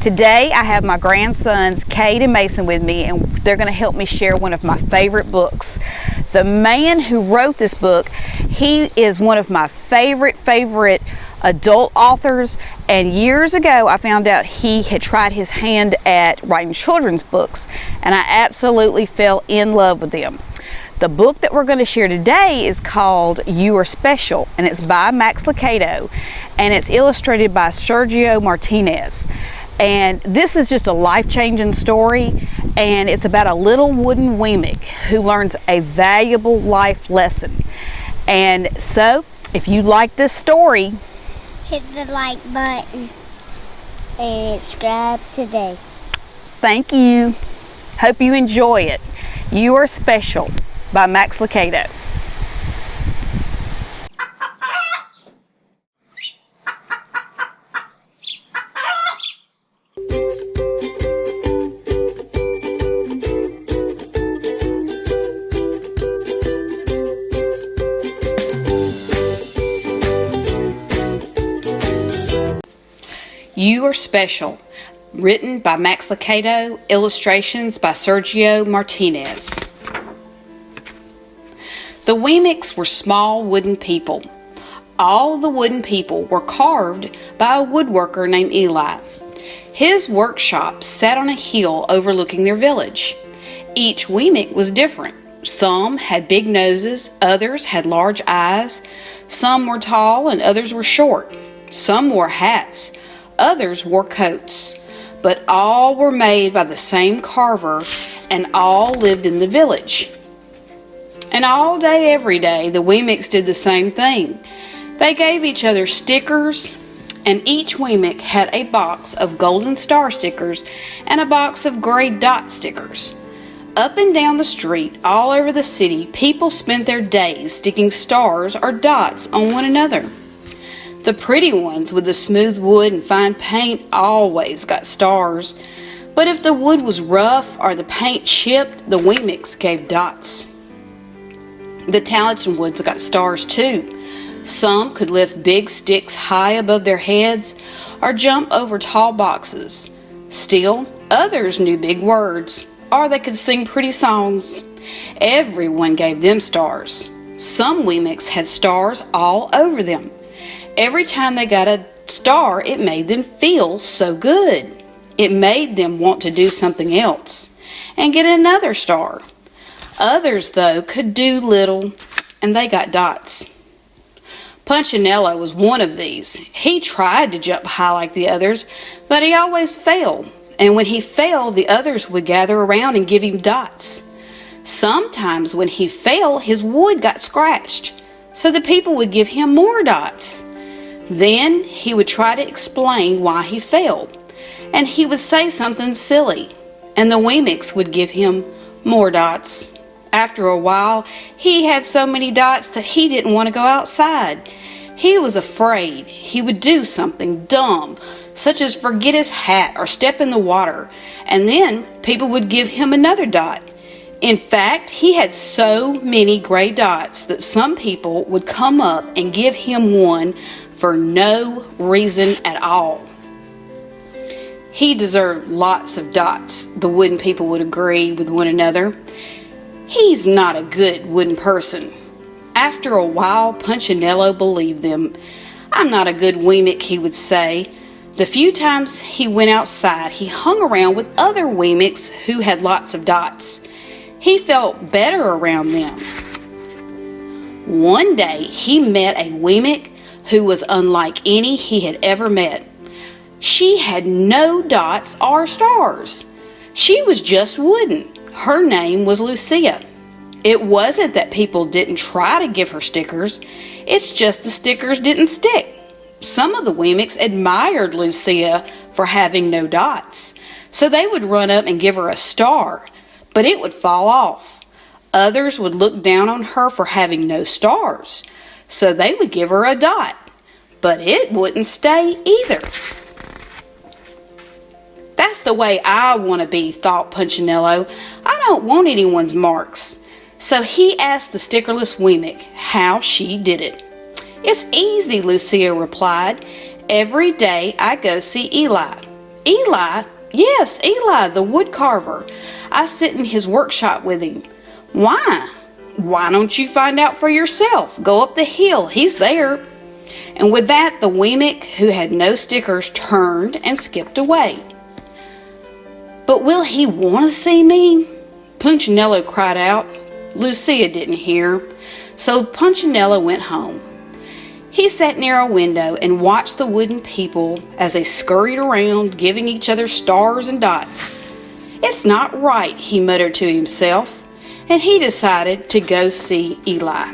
Today I have my grandsons Cade and Mason with me, and they're going to help me share one of my favorite books. The man who wrote this book, he is one of my favorite adult authors, and years ago I found out he had tried his hand at writing children's books, and I absolutely fell in love with them. The book that we're going to share today is called You Are Special, and it's by Max Lucado, and it's illustrated by Sergio Martinez. And this is just a life-changing story, and it's about a little wooden Weemick who learns a valuable life lesson. And so, if you like this story, hit the like button and subscribe today. Thank you. Hope you enjoy it. You Are Special by Max Lucado. You Are Special, written by Max Lucado, illustrations by Sergio Martinez. The Weemicks were small wooden people. All the wooden people were carved by a woodworker named Eli. His workshop sat on a hill overlooking their village. Each Weemick was different. Some had big noses, others had large eyes. Some were tall and others were short. Some wore hats. Others wore coats, but all were made by the same carver, and all lived in the village. And all day, every day, the Weemicks did the same thing. They gave each other stickers, and each Weemick had a box of golden star stickers and a box of gray dot stickers. Up and down the street, all over the city, people spent their days sticking stars or dots on one another. The pretty ones with the smooth wood and fine paint always got stars, but if the wood was rough or the paint chipped, the Weemicks gave dots. The talented ones got stars too. Some could lift big sticks high above their heads or jump over tall boxes. Still, others knew big words, or they could sing pretty songs. Everyone gave them stars. Some Weemicks had stars all over them. Every time they got a star, it made them feel so good. It made them want to do something else and get another star. Others, though, could do little, and they got dots. Punchinello was one of these. He tried to jump high like the others, but he always failed. And when he failed, the others would gather around and give him dots. Sometimes when he failed, his wood got scratched, so the people would give him more dots. Then he would try to explain why he failed, and he would say something silly, and the Weemicks would give him more dots. After a while, he had so many dots that he didn't want to go outside. He was afraid he would do something dumb, such as forget his hat or step in the water, and then people would give him another dot. In fact, he had so many gray dots that some people would come up and give him one for no reason at all. He deserved lots of dots, the wooden people would agree with one another. He's not a good wooden person. After a while, Punchinello believed them. I'm not a good Weemick, he would say. The few times he went outside, he hung around with other Weemicks who had lots of dots. He felt better around them. One day, he met a Weemick who was unlike any he had ever met. She had no dots or stars. She was just wooden. Her name was Lucia. It wasn't that people didn't try to give her stickers. It's just the stickers didn't stick. Some of the Weemicks admired Lucia for having no dots, so they would run up and give her a star, but it would fall off. Others would look down on her for having no stars, so they would give her a dot, but it wouldn't stay either. That's the way I want to be, thought Punchinello. I don't want anyone's marks. So he asked the stickerless Weemick how she did it. It's easy, Lucia replied. Every day I go see Eli. Eli? Yes, Eli, the wood carver. I sit in his workshop with him. Why? Why don't you find out for yourself? Go up the hill. He's there. And with that, the Wemmick, who had no stickers, turned and skipped away. But will he want to see me? Punchinello cried out. Lucia didn't hear, so Punchinello went home. He sat near a window and watched the wooden people as they scurried around, giving each other stars and dots. It's not right, he muttered to himself, and he decided to go see Eli.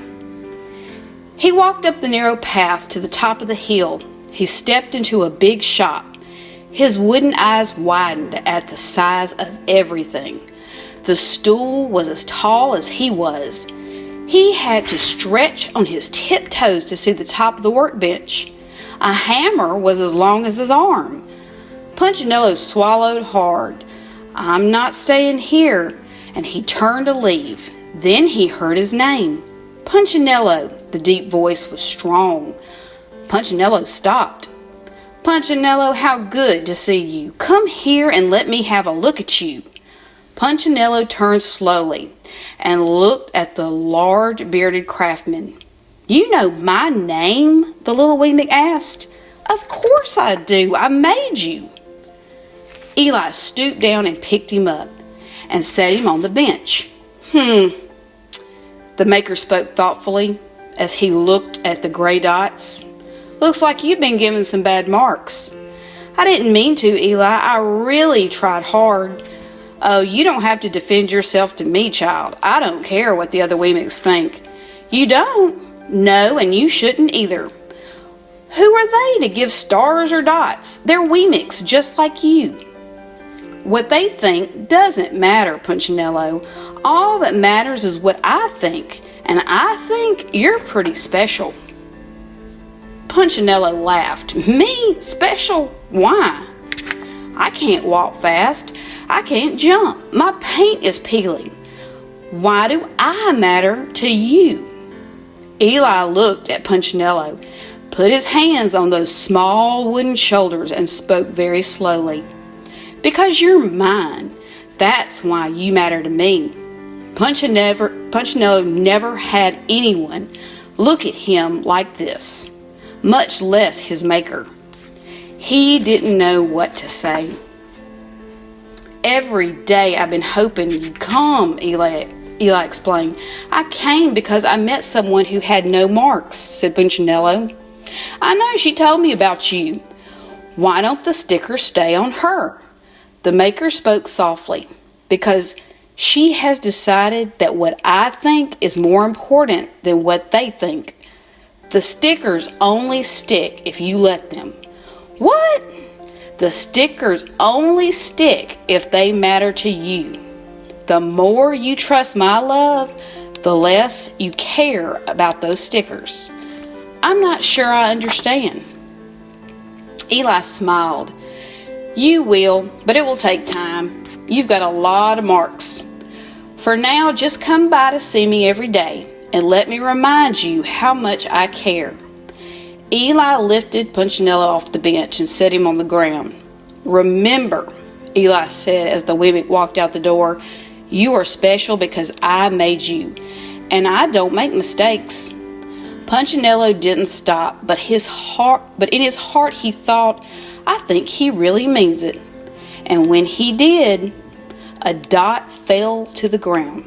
He walked up the narrow path to the top of the hill. He stepped into a big shop. His wooden eyes widened at the size of everything. The stool was as tall as he was. He had to stretch on his tiptoes to see the top of the workbench. A hammer was as long as his arm. Punchinello swallowed hard. I'm not staying here, and he turned to leave. Then he heard his name. Punchinello. The deep voice was strong. Punchinello stopped. Punchinello, how good to see you. Come here and let me have a look at you. Punchinello turned slowly and looked at the large bearded craftsman. You know my name? The little Wemmick asked. Of course I do. I made you. Eli stooped down and picked him up and set him on the bench. The maker spoke thoughtfully as he looked at the gray dots. Looks like you've been given some bad marks. I didn't mean to, Eli. I really tried hard. Oh, you don't have to defend yourself to me, child. I don't care what the other Wemmicks think. You don't? No, and you shouldn't either. Who are they to give stars or dots? They're Wemmicks just like you. What they think doesn't matter, Punchinello. All that matters is what I think, and I think you're pretty special. Punchinello laughed. Me? Special? Why? I can't walk fast. I can't jump. My paint is peeling. Why do I matter to you? Eli looked at Punchinello, put his hands on those small wooden shoulders, and spoke very slowly. Because you're mine. That's why you matter to me. Punchinello never had anyone look at him like this, much less his maker. He didn't know what to say. Every day I've been hoping you'd come, Eli explained. I came because I met someone who had no marks, said Punchinello. I know, she told me about you. Why don't the stickers stay on her? The maker spoke softly. Because she has decided that what I think is more important than what they think. The stickers only stick if you let them. What? The stickers only stick if they matter to you. The more you trust my love, the less you care about those stickers. I'm not sure I understand. Eli smiled. You will, but it will take time. You've got a lot of marks. For now, just come by to see me every day and let me remind you how much I care. Eli lifted Punchinello off the bench and set him on the ground. Remember, Eli said as the Wemmick walked out the door, you are special because I made you, and I don't make mistakes. Punchinello didn't stop, but in his heart he thought, I think he really means it. And when he did, a dot fell to the ground.